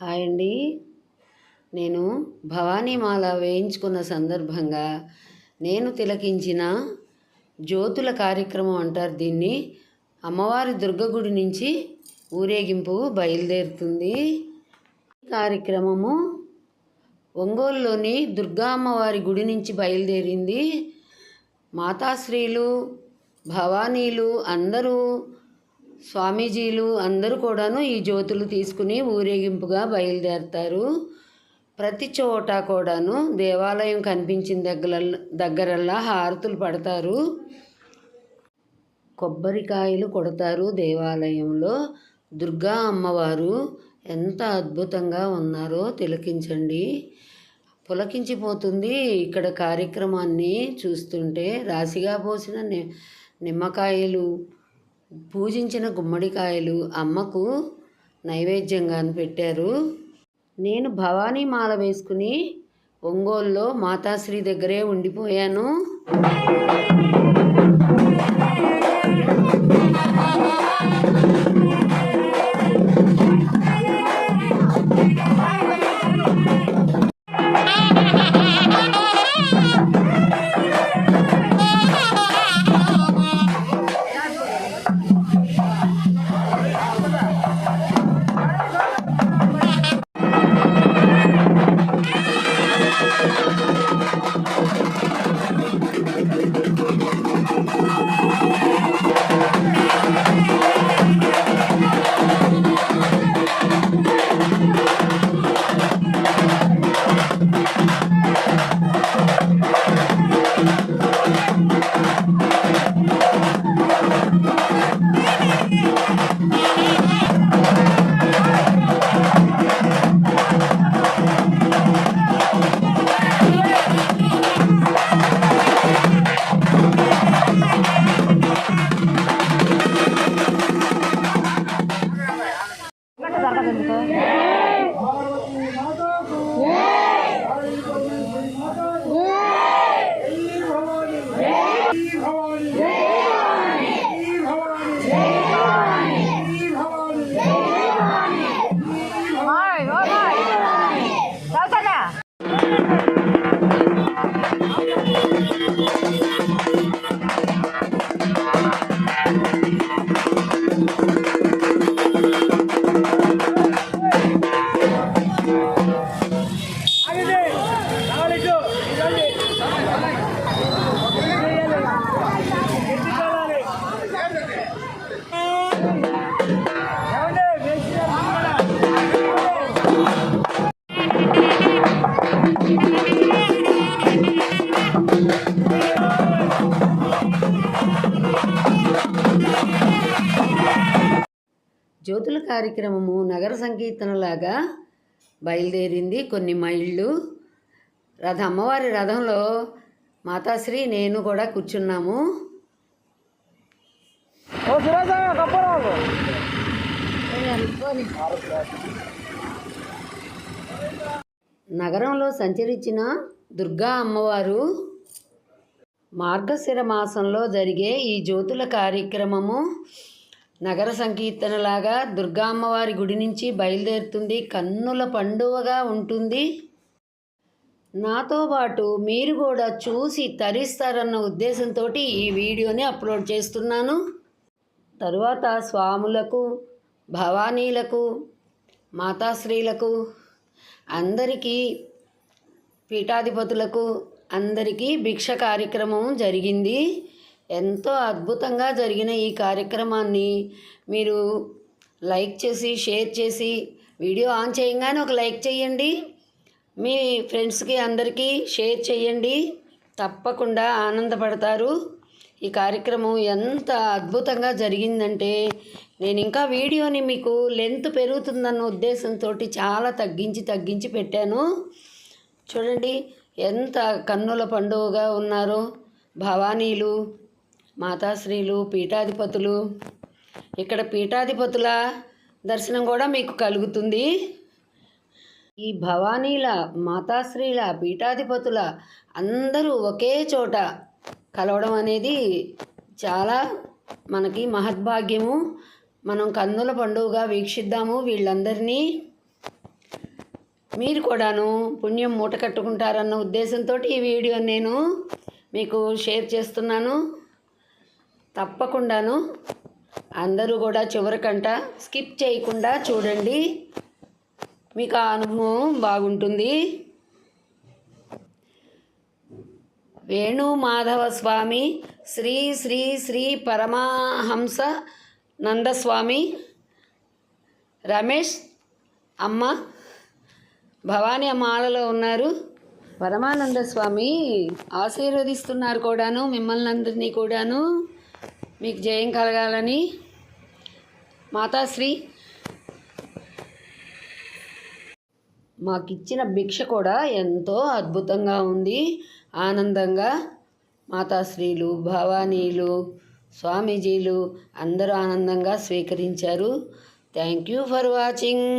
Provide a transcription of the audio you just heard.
Hi అండి. నేను భవానీమాల వేయించుకున్న సందర్భంగా నేను తిలకించిన జ్యోతుల కార్యక్రమం అంటారు దీన్ని. అమ్మవారి దుర్గ గుడి నుంచి ఊరేగింపు బయలుదేరుతుంది. ఈ కార్యక్రమము ఒంగోలులోని దుర్గా అమ్మవారి గుడి నుంచి బయలుదేరింది. మాతాశ్రీలు, భవానీలు అందరూ, స్వామీజీలు అందరూ కూడాను ఈ జ్యోతులు తీసుకుని ఊరేగింపుగా బయలుదేరుతారు. ప్రతి చోట కూడాను దేవాలయం కనిపించిన దగ్గరల్లా హారతులు పడతారు, కొబ్బరికాయలు కొడతారు. దేవాలయంలో దుర్గా అమ్మవారు ఎంత అద్భుతంగా ఉన్నారో తిలకించండి. పులకించిపోతుంది ఇక్కడ కార్యక్రమాన్ని చూస్తుంటే. రాశిగా పోసిన నిమ్మకాయలు, పూజించిన గుమ్మడికాయలు అమ్మకు నైవేద్యంగా పెట్టారు. నేను భవానీ మాల వేసుకుని ఒంగోలులో మాతాశ్రీ దగ్గరే ఉండిపోయాను. జ్యోతుల కార్యక్రమము నగర సంకీర్తనలాగా బయలుదేరింది. కొన్ని మైళ్ళు అమ్మవారి రథంలో మాతాశ్రీ నేను కూడా కూర్చున్నాము. నగరంలో సంచరించిన దుర్గా అమ్మవారు మార్గశిర మాసంలో జరిగే ఈ జ్యోతుల కార్యక్రమము నగర సంకీర్తనలాగా దుర్గా అమ్మవారి గుడి నుంచి బయలుదేరుతుంది. కన్నుల పండువగా ఉంటుంది. నాతో పాటు మీరు కూడా చూసి తరిస్తారన్న ఉద్దేశంతో ఈ వీడియోని అప్లోడ్ చేస్తున్నాను. తరువాత స్వాములకు, భవానీలకు, మాతాశ్రీలకు అందరికీ, పీఠాధిపతులకు అందరికీ భిక్ష కార్యక్రమం జరిగింది. ఎంతో అద్భుతంగా జరిగిన ఈ కార్యక్రమాన్ని మీరు లైక్ చేసి, షేర్ చేసి, వీడియో ఆన్ చేయగానే ఒక లైక్ చేయండి. మీ ఫ్రెండ్స్కి అందరికీ షేర్ చేయండి. తప్పకుండా ఆనందపడతారు. ఈ కార్యక్రమం ఎంత అద్భుతంగా జరిగిందంటే నేను ఇంకా వీడియోని మీకు లెంత్ పెరుగుతుందన్న ఉద్దేశంతో చాలా తగ్గించి పెట్టాను. చూడండి ఎంత కన్నుల పండుగగా ఉన్నారో భవానీలు, మాతాశ్రీలు, పీఠాధిపతులు. ఇక్కడ పీఠాధిపతుల దర్శనం కూడా మీకు కలుగుతుంది. ఈ భవానీల, మాతాశ్రీల, పీఠాధిపతుల అందరూ ఒకే చోట కలవడం అనేది చాలా మనకి మహద్భాగ్యము. మనం కన్నుల పండుగగా వీక్షిద్దాము వీళ్ళందరినీ. మీరు కూడాను పుణ్యం మూట కట్టుకుంటారన్న ఉద్దేశంతో ఈ వీడియో నేను మీకు షేర్ చేస్తున్నాను. తప్పకుండాను అందరూ కూడా చివరికంట స్కిప్ చేయకుండా చూడండి, మీకు ఆ అనుభవం బాగుంటుంది. వేణుమాధవ స్వామి శ్రీ శ్రీ శ్రీ పరమహంస నందస్వామి రమేష్ అమ్మ భవానీ అమ్మాలలో ఉన్నారు. పరమానంద స్వామి ఆశీర్వదిస్తున్నారు కూడాను, మిమ్మల్ని అందరినీ కూడాను. మీకు జయం కలగాలని. మాతాశ్రీ మాకిచ్చిన భిక్ష కూడా ఎంతో అద్భుతంగా ఉంది, ఆనందంగా. మాతాశ్రీలు, భవానీలు, స్వామీజీలు అందరూ ఆనందంగా స్వీకరించారు. Thank you for watching.